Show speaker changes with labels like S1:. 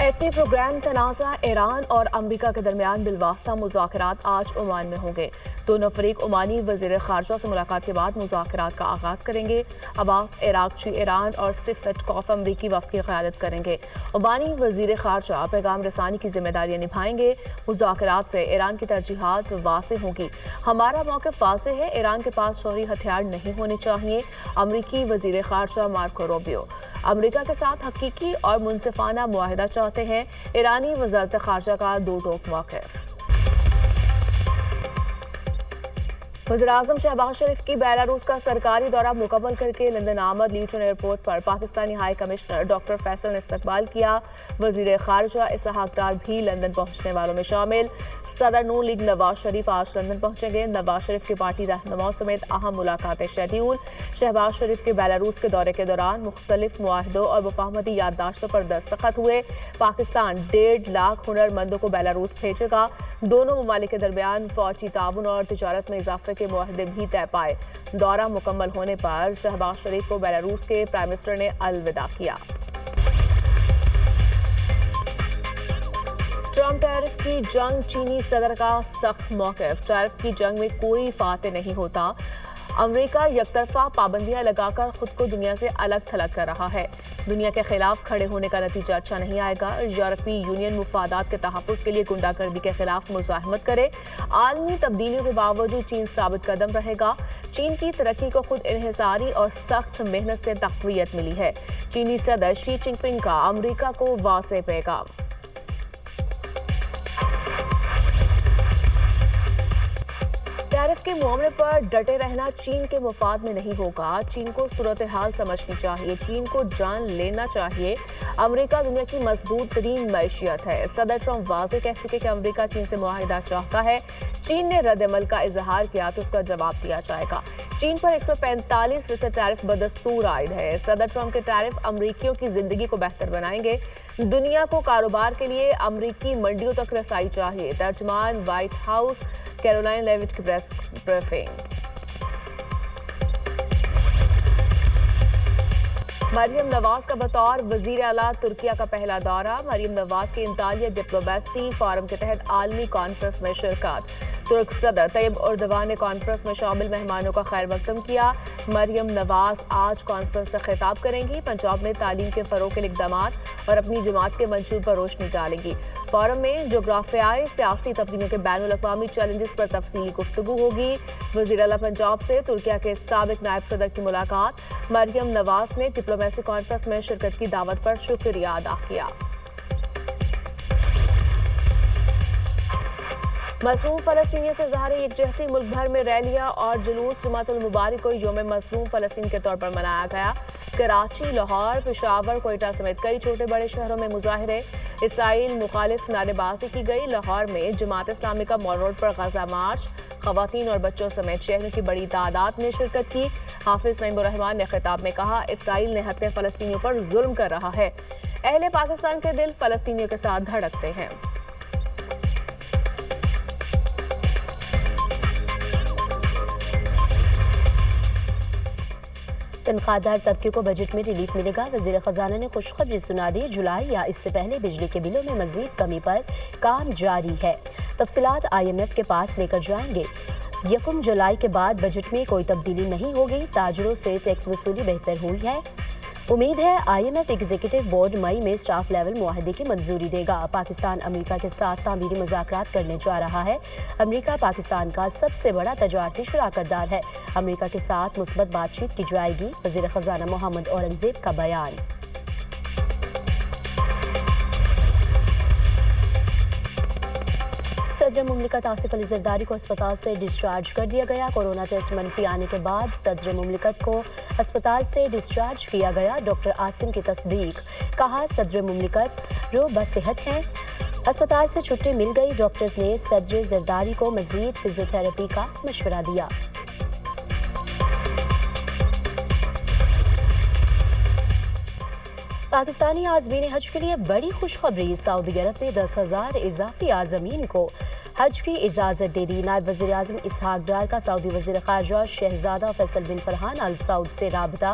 S1: ایٹمی پروگرام تنازع ایران اور امریکہ کے درمیان بالواسطہ مذاکرات آج عمان میں ہوں گے۔ دونوں فریق عمانی وزیر خارجہ سے ملاقات کے بعد مذاکرات کا آغاز کریں گے۔ عباس عراقچی ایران اور اسٹیو وٹکوف امریکی وفد کی قیادت کریں گے۔ عمانی وزیر خارجہ پیغام رسانی کی ذمہ داریاں نبھائیں گے۔ مذاکرات سے ایران کی ترجیحات واضح ہوں گی۔ ہمارا موقف واضح ہے، ایران کے پاس جوہری ہتھیار نہیں ہونے چاہیے۔ امریکی وزیر خارجہ مارکو روبیو امریکہ کے ساتھ حقیقی اور منصفانہ معاہدہ چاہتے ہیں۔ ایرانی وزارت خارجہ کا دو ٹوک موقف۔ وزیراعظم شہباز شریف کی بیلاروس کا سرکاری دورہ مکمل کر کے لندن آمد۔ لیوٹن ایئرپورٹ پر پاکستانی ہائی کمشنر ڈاکٹر فیصل نے استقبال کیا۔ وزیر خارجہ اسحاق ڈار بھی لندن پہنچنے والوں میں شامل۔ صدر نون لیگ نواز شریف آج لندن پہنچیں گے۔ نواز شریف کی پارٹی رہنماؤں سمیت اہم ملاقاتیں شیڈیول۔ شہباز شریف کے بیلاروس کے دورے کے دوران مختلف معاہدوں اور مفاہمتی یادداشتوں پر دستخط ہوئے۔ پاکستان 1.5 لاکھ ہنر مندوں کو بیلاروس بھیجے گا۔ دونوں ممالک کے درمیان فوجی تعاون اور تجارت میں اضافے کے معاہدے بھی طے پائے۔ دورہ مکمل ہونے پر شہباز شریف کو بیلاروس کے پرائم منسٹر نے الوداع کیا۔ ٹرمپ ٹیرف کی جنگ، چینی صدر کا سخت موقف۔ ٹیرف کی جنگ میں کوئی فاتح نہیں ہوتا۔ امریکہ یک طرفہ پابندیاں لگا کر خود کو دنیا سے الگ تھلگ کر رہا ہے۔ دنیا کے خلاف کھڑے ہونے کا نتیجہ اچھا نہیں آئے گا۔ یورپی یونین مفادات کے تحفظ کے لیے غنڈہ گردی کے خلاف مزاحمت کرے۔ عالمی تبدیلیوں کے باوجود چین ثابت قدم رہے گا۔ چین کی ترقی کو خود انحصاری اور سخت محنت سے تقویت ملی ہے۔ چینی صدر شی جن پنگ کا امریکہ کو واضح پیغام۔ ٹیرف کے معاملے پر ڈٹے رہنا چین کے مفاد میں نہیں ہوگا۔ چین کو صورتحال سمجھنی چاہیے، چین کو جان لینا چاہیے۔ امریکہ دنیا کی مضبوط ترین معیشت ہے۔ صدر ٹرمپ واضح کہہ چکے کہ امریکہ چین سے معاہدہ چاہتا ہے۔ چین نے رد عمل کا اظہار کیا تو اس کا جواب دیا جائے گا۔ چین پر 145% ٹیرف بدستور عائد ہے۔ صدر ٹرمپ کے ٹیرف امریکیوں کی زندگی کو بہتر بنائیں گے۔ دنیا کو کاروبار کے لیے امریکی منڈیوں تک رسائی چاہیے۔ ترجمان وائٹ ہاؤس کیرولائن لیوٹ کی پریس بریفنگ۔ مریم نواز کا بطور وزیر اعلیٰ ترکیہ کا پہلا دورہ۔ مریم نواز کی انطالیہ ڈپلومیسی فورم کے تحت عالمی کانفرنس میں شرکت۔ ترک صدر طیب اردوان نے کانفرنس میں شامل مہمانوں کا خیر مقدم کیا۔ مریم نواز آج کانفرنس سے خطاب کریں گی۔ پنجاب میں تعلیم کے فروغ کے اقدامات اور اپنی جماعت کے منشور پر روشنی ڈالیں گی۔ فورم میں جغرافیائی سیاسی تبدیلیوں کے بین الاقوامی چیلنجز پر تفصیلی گفتگو ہوگی۔ وزیر اعلیٰ پنجاب سے ترکیہ کے سابق نائب صدر کی ملاقات۔ مریم نواز نے ڈپلومیسی کانفرنس میں شرکت کی دعوت پر شکریہ ادا کیا۔ مظلوم فلسطینیوں سے ظاہر یکجہتی، ملک بھر میں ریلیاں اور جلوس۔ جمعۃ المبارک کو یوم مظلوم فلسطین کے طور پر منایا گیا۔ کراچی، لاہور، پشاور، کوئٹہ سمیت کئی چھوٹے بڑے شہروں میں مظاہرے، اسرائیل مخالف نعرے بازی کی گئی۔ لاہور میں جماعت اسلامی کا مال روڈ پر غزہ مارچ، خواتین اور بچوں سمیت شہریوں کی بڑی تعداد نے شرکت کی۔ حافظ نعیم الرحمان نے خطاب میں کہا، اسرائیل نے ہتھے فلسطینیوں پر ظلم کر رہا ہے۔ اہل پاکستان کے دل فلسطینیوں کے ساتھ دھڑکتے ہیں۔
S2: تنخواہ طبقے کو بجٹ میں ریلیف ملے گا۔ وزیر خزانہ نے خوشخبری سنا دی، جولائی یا اس سے پہلے بجلی کے بلوں میں مزید کمی پر کام جاری ہے۔ تفصیلات IMF کے پاس لے کر جائیں گے۔ 1 جولائی کے بعد بجٹ میں کوئی تبدیلی نہیں ہوگی۔ تاجروں سے ٹیکس وصولی بہتر ہوئی ہے۔ امید ہے IMF ایگزیکٹو بورڈ مئی میں اسٹاف لیول معاہدے کی منظوری دے گا۔ پاکستان امریکہ کے ساتھ تعمیری مذاکرات کرنے جا رہا ہے۔ امریکہ پاکستان کا سب سے بڑا تجارتی شراکت دار ہے۔ امریکہ کے ساتھ مثبت بات چیت کی جائے گی۔ وزیر خزانہ محمد اورنگزیب کا بیان۔ صدر مملکت آصف علی زرداری کو اسپتال سے ڈسچارج کر دیا گیا۔ کورونا ٹیسٹ منفی آنے کے بعد صدر مملکت کو اسپتال سے ڈسچارج کیا گیا۔ ڈاکٹر عاصم کی تصدیق، کہا صدر مملکت رو بصحت ہیں۔ اسپتال سے چھٹی مل گئی۔ ڈاکٹرز نے صدر زرداری کو مزید فزیوتھراپی کا مشورہ دیا۔ پاکستانی عازمین حج کے لیے بڑی خوشخبری، سعودی عرب نے 10,000 اضافی عازمین کو حج کی اجازت دے دی۔ نائب وزیر اعظم اسحاق ڈار کا سعودی وزیر خارجہ شہزادہ فیصل بن فرحان ال سعود سے رابطہ۔